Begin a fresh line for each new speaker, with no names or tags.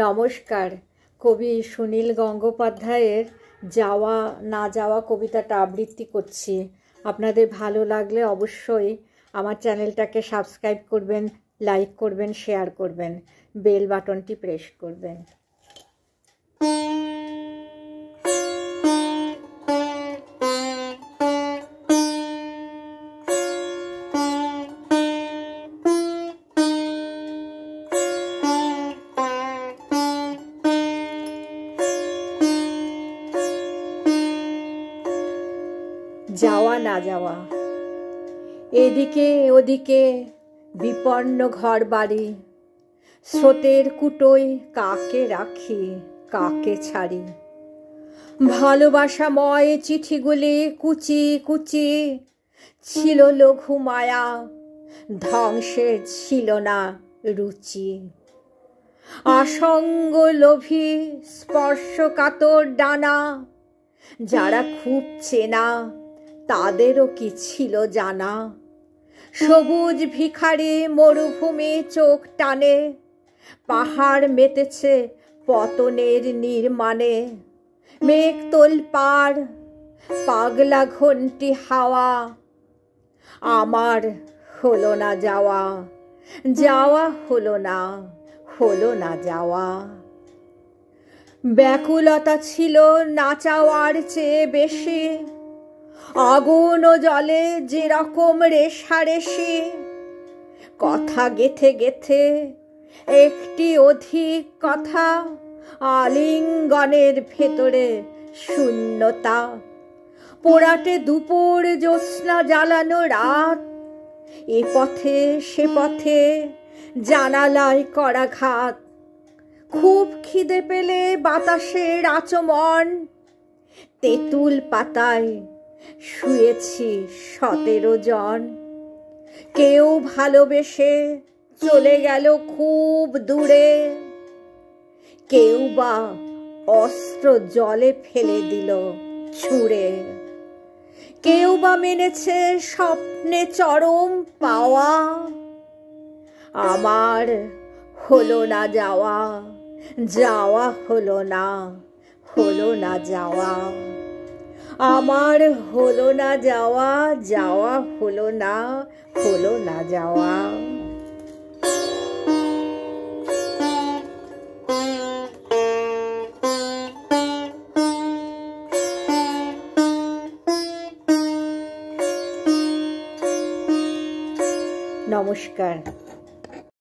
নমস্কার। কবি সুনীল গঙ্গোপাধ্যায়ের যাওয়া না যাওয়া কবিতাটা আবৃত্তি করছি। আপনাদের ভালো লাগলে অবশ্যই আমার চ্যানেলটাকে সাবস্ক্রাইব করবেন, লাইক করবেন, শেয়ার করবেন, বেল বাটনটি প্রেস করবেন। যাওয়া না যাওয়া, এদিকে ওদিকে বিপন্ন ঘর বাড়ি, স্রোতের কুটোয় কাকে রাখি কাকে ছাড়ি। ভালোবাসাময় চিঠিগুলি কুচি কুচি, ছিল লঘু মায়া, ধ্বংসে ছিল না রুচি। আসঙ্গ লোভী স্পর্শকাতর ডানা, যারা খুব চেনা তাদেরও কি ছিল জানা। সবুজ ভিখারি মরুভূমি চোখ টানে, পাহাড় মেতেছে পতনের নির্মাণে। মেঘ তোলপাড় পাগলা ঘন্টি হাওয়া, আমার হলো না যাওয়া, যাওয়া হলো না যাওয়া। ব্যাকুলতা ছিল না চাওয়ার চেয়ে বেশি, আগুন ও জলে যেরকম রেশারেশি। কথা গেথে গেথে একটি অধিক কথা, আলিঙ্গনের ভেতরে শূন্যতা। পোড়াটে দুপুর জ্যোৎস্না জ্বালানো রাত, এ পথে সে পথে জানালায় করাঘাত। খুব খিদে পেলে বাতাসের আচমন, তেঁতুল পাতায় শুয়েছি 17 জন। কেউ ভালোবেসে চলে গেল খুব দূরে, কেউ বা অস্ত্র জলে ফেলে দিল ছুঁড়ে। কেউ বা মেনেছে স্বপ্নে চরম পাওয়া, আমার হলো না যাওয়া, যাওয়া হলো না যাওয়া। আমার হলো না যাওয়া, যাওয়া হলো না যাওয়া। নমস্কার।